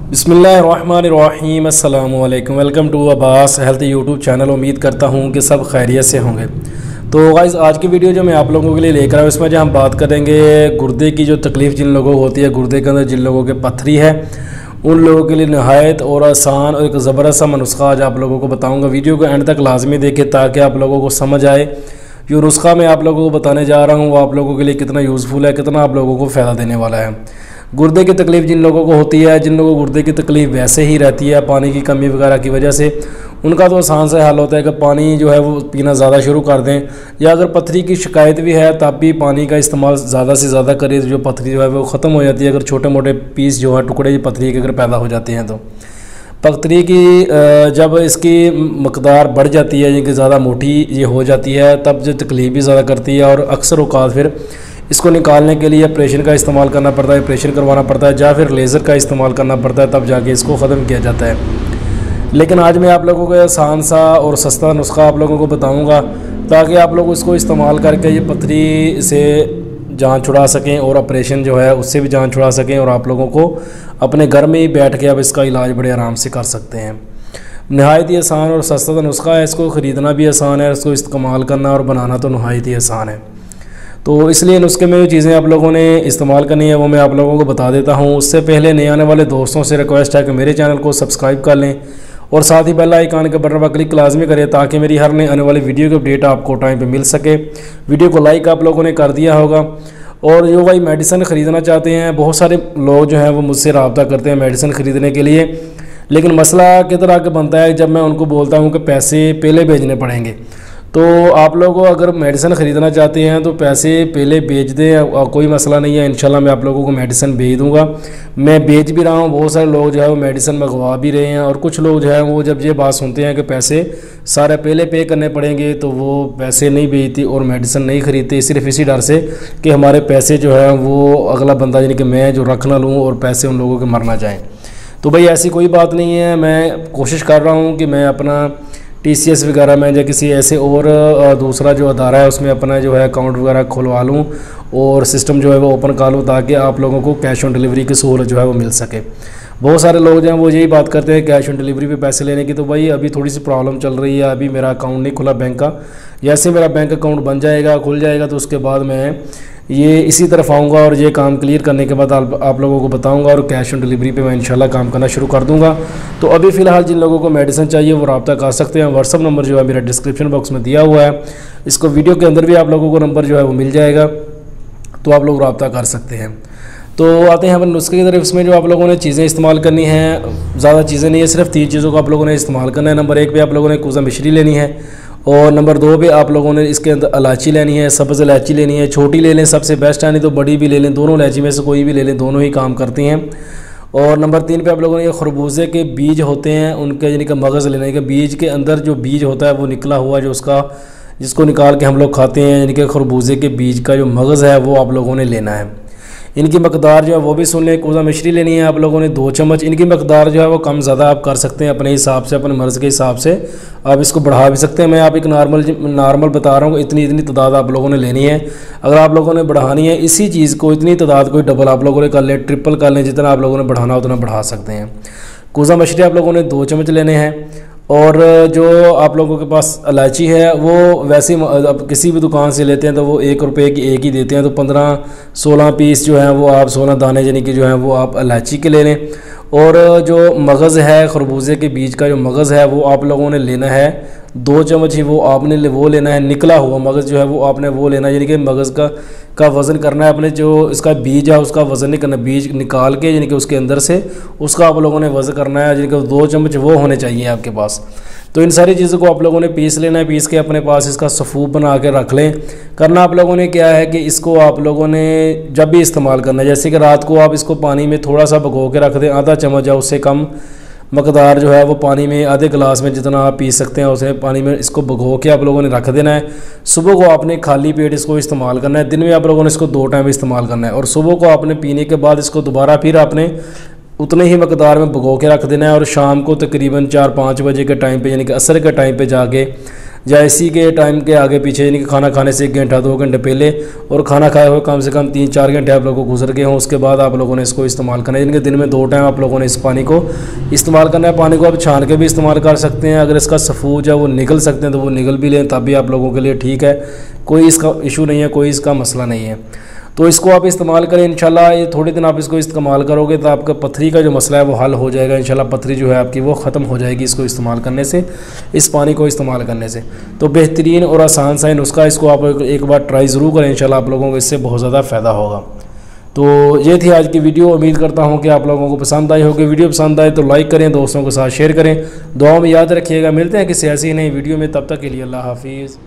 बिस्मिल्लाहिर्रहमानिर्रहीम अस्सलामुअलैकुम। Welcome to Abbas health YouTube channel. उम्मीद करता हूँ कि सब खैरियत से होंगे। तो गाइस आज की वीडियो जो मैं आप लोगों के लिए लेकर आया हूँ, इसमें जो हम बात करेंगे गुर्दे की जो तकलीफ़ जिन लोगों को होती है, गुर्दे के अंदर जिन लोगों के पथरी है, उन लोगों के लिए नहायत और आसान और एक ज़बरदस्त सा नुस्खा आज आप लोगों को बताऊँगा। वीडियो को एंड तक लाजमी देखें ताकि आप लोगों को समझ आए जो नुस्खा मैं आप लोगों को बताने जा रहा हूँ वो आप लोगों के लिए कितना यूज़फुल है, कितना आप लोगों को फ़ायदा देने वाला है। गुर्दे की तकलीफ़ जिन लोगों को होती है, जिन लोगों को गुर्दे की तकलीफ़ वैसे ही रहती है पानी की कमी वगैरह की वजह से, उनका तो आसान सा हल होता है कि पानी जो है वो पीना ज़्यादा शुरू कर दें, या अगर पथरी की शिकायत भी है तब भी पानी का इस्तेमाल ज़्यादा से ज़्यादा करें, जो पथरी जो है वो ख़त्म हो जाती है। अगर छोटे मोटे पीस जो है टुकड़े पथरी के अगर पैदा हो जाते हैं तो पथरी की जब इसकी मकदार बढ़ जाती है, यानी कि ज़्यादा मोटी ये हो जाती है, तब जो तकलीफ़ भी ज़्यादा करती है और अक्सर औक़ात फिर इसको निकालने के लिए ऑपरेशन का इस्तेमाल करना पड़ता है, ऑपरेशन करवाना पड़ता है, या फिर लेज़र का इस्तेमाल करना पड़ता है, तब जाके इसको ख़त्म किया जाता है। लेकिन आज मैं आप लोगों को आसान सा और सस्ता नुस्खा आप लोगों को बताऊंगा ताकि आप लोग इसको इस्तेमाल करके ये पथरी से जान छुड़ा सकें और ऑपरेशन जो है उससे भी जान छुड़ा सकें, और आप लोगों को अपने घर में ही बैठ के अब इसका इलाज बड़े आराम से कर सकते हैं। नहायत ही आसान और सस्ता नुस्खा है, इसको ख़रीदना भी आसान है, इसको इस्तेमाल करना और बनाना तो नहायत ही आसान है। तो इसलिए नुस्खे में जो चीज़ें आप लोगों ने इस्तेमाल करनी है वो मैं आप लोगों को बता देता हूँ। उससे पहले नए आने वाले दोस्तों से रिक्वेस्ट है कि मेरे चैनल को सब्सक्राइब कर लें और साथ ही बेल आइकन के बटन पर क्लिक लाजमी करें ताकि मेरी हर नई आने वाली वीडियो की अपडेट आपको टाइम पे मिल सके। वीडियो को लाइक आप लोगों ने कर दिया होगा। और जो भाई मेडिसिन ख़रीदना चाहते हैं, बहुत सारे लोग जो हैं वो मुझसे रब्ता करते हैं मेडिसिन ख़रीदने के लिए, लेकिन मसला किस तरह का बनता है जब मैं उनको बोलता हूँ कि पैसे पहले भेजने पड़ेंगे। तो आप लोगों को अगर मेडिसिन ख़रीदना चाहते हैं तो पैसे पहले भेज दें, कोई मसला नहीं है, इंशाल्लाह मैं आप लोगों को मेडिसिन भेज दूंगा। मैं भेज भी रहा हूँ, बहुत सारे लोग जो है वो मेडिसिन मंगवा भी रहे हैं, और कुछ लोग जो है वो जब ये बात सुनते हैं कि पैसे सारे पहले पे करने पड़ेंगे तो वो पैसे नहीं भेजती और मेडिसिन नहीं ख़रीदते, सिर्फ इसी डर से कि हमारे पैसे जो है वो अगला बंदा यानी कि मैं जो रख ना लूँ और पैसे उन लोगों के मर ना जाएँ। तो भाई ऐसी कोई बात नहीं है। मैं कोशिश कर रहा हूँ कि मैं अपना TCS वगैरह में या किसी ऐसे और दूसरा जो अदारा है उसमें अपना जो है अकाउंट वगैरह खुलवा लूँ और सिस्टम जो है वो ओपन कर लूँ ताकि आप लोगों को कैश ऑन डिलीवरी की सहूलत जो है वो मिल सके। बहुत सारे लोग जो हैं वो यही बात करते हैं कैश ऑन डिलीवरी पे पैसे लेने की। तो भाई अभी थोड़ी सी प्रॉब्लम चल रही है, अभी मेरा अकाउंट नहीं खुला बैंक का। जैसे मेरा बैंक अकाउंट बन जाएगा, खुल जाएगा, तो उसके बाद मैं ये इसी तरफ आऊँगा और ये काम क्लियर करने के बाद आप लोगों को बताऊंगा और कैश ऑन डिलीवरी पे मैं इंशाल्लाह काम करना शुरू कर दूंगा। तो अभी फ़िलहाल जिन लोगों को मेडिसिन चाहिए वो रब्ता कर सकते हैं। व्हाट्सअप नंबर जो है मेरा डिस्क्रिप्शन बॉक्स में दिया हुआ है, इसको वीडियो के अंदर भी आप लोगों को नंबर जो है वो मिल जाएगा, तो आप लोग रब्ता कर सकते हैं। तो आते हैं अपन नुस्खे की तरफ। इसमें जो आप लोगों ने चीज़ें इस्तेमाल करनी हैं, ज़्यादा चीज़ें नहीं है, सिर्फ 3 चीज़ों को आप लोगों ने इस्तेमाल करना है। नंबर 1 पे आप लोगों ने कूज़ा मिश्री लेनी है, और नंबर 2 पे आप लोगों ने इसके अंदर इलायची लेनी है, सब्ज़ इलायची लेनी है, छोटी ले लें सबसे बेस्ट है, नहीं तो बड़ी भी ले लें, दोनों इलायची में से कोई भी ले लें, दोनों ही काम करती हैं। और नंबर 3 पे आप लोगों ने ये खरबूजे के बीज होते हैं उनके यानी कि मगज़ लेने के, बीज के अंदर जो बीज होता है वो निकला हुआ जो उसका जिसको निकाल के हम लोग खाते हैं, यानी कि खरबूजे के बीज का जो मगज़ है वो आप लोगों ने लेना है। इनकी मकदार जो है वो भी सुन लें। कूज़ा मिश्री लेनी है आप लोगों ने 2 चम्मच। इनकी मकदार जो है वो कम ज़्यादा आप कर सकते हैं अपने हिसाब से, अपने मर्ज़ के हिसाब से आप इसको बढ़ा भी सकते हैं। मैं आप एक नॉर्मल बता रहा हूँ, इतनी तादाद आप लोगों ने लेनी है। अगर आप लोगों ने बढ़ानी है इसी चीज़ को, इतनी तादाद को डबल आप लोगों ने कर लें, ट्रिपल कर लें, जितना आप लोगों ने बढ़ाना उतना बढ़ा सकते हैं। कूज़ा मिश्री आप लोगों ने 2 चम्मच लेने हैं। और जो आप लोगों के पास इलायची है वो वैसे अब किसी भी दुकान से लेते हैं तो वो 1 रुपये की एक ही देते हैं, तो 15-16 पीस जो हैं वो आप 16 दाने यानी कि जो हैं वो आप इलायची के ले लें। और जो मगज़ है खरबूजे के बीज का जो मगज़ है वो आप लोगों ने लेना है 2 चम्मच ही, वो आपने वो लेना है। निकला हुआ मगज़ जो है वो आपने वो लेना है, यानी कि मगज़ का वज़न करना है अपने, जो इसका बीज है उसका वज़न नहीं करना, बीज निकाल के यानी कि उसके अंदर से उसका आप लोगों ने वज़न करना है, यानी कि 2 चम्मच वो होने चाहिए आपके पास। तो इन सारी चीज़ों को आप लोगों ने पीस लेना है, पीस के अपने पास इसका सफ़ूफ बना के रख लें। करना आप लोगों ने क्या है कि इसको आप लोगों ने जब भी इस्तेमाल करना है, जैसे कि रात को आप इसको पानी में थोड़ा सा भिगो के रख दें, आधा चम्मच या उससे कम मकदार जो है वो पानी में, आधे गिलास में जितना आप पी सकते हैं उसे पानी में इसको भिगो के आप लोगों ने रख देना है। सुबह को आपने खाली पेट इसको इस्तेमाल करना है। दिन में आप लोगों ने इसको 2 टाइम इस्तेमाल करना है, और सुबह को आपने पीने के बाद इसको दोबारा फिर आपने उतने ही मकदार में भिगो के रख देना है। और शाम को तकरीबन 4-5 बजे के टाइम पे यानी कि असर के टाइम पे जाके या इसी के टाइम के आगे पीछे, यानी कि खाना खाने से 1 घंटा 2 घंटे पहले और खाना खाए हुए कम से कम 3-4 घंटे आप लोगों को गुजर गए हों, उसके बाद आप लोगों ने इसको इस्तेमाल करना है। यानी कि दिन में 2 टाइम आप लोगों ने इस पानी को इस्तेमाल करना है। पानी को आप छान के भी इस्तेमाल कर सकते हैं, अगर इसका सफूज है वो निकल सकते हैं तो वो निकल भी लें, तब भी आप लोगों के लिए ठीक है, कोई इसका इशू नहीं है, कोई इसका मसला नहीं है। तो इसको आप इस्तेमाल करें इंशाल्लाह। ये थोड़े दिन आप इसको इस्तेमाल करोगे तो आपका पथरी का जो मसला है वो हल हो जाएगा इंशाल्लाह। पथरी जो है आपकी वो ख़त्म हो जाएगी इसको इस्तेमाल करने से, इस पानी को इस्तेमाल करने से। तो बेहतरीन और आसान सा नुस्खा, इसको आप एक बार ट्राई ज़रूर करें इंशाल्लाह, आप लोगों को इससे बहुत ज़्यादा फ़ायदा होगा। तो ये थी आज की वीडियो। उम्मीद करता हूँ कि आप लोगों को पसंद आई होगी। वीडियो पसंद आए तो लाइक करें, दोस्तों के साथ शेयर करें, दुआ में याद रखिएगा। मिलते हैं किसी ऐसी नई वीडियो में, तब तक के लिए अल्लाह हाफिज़।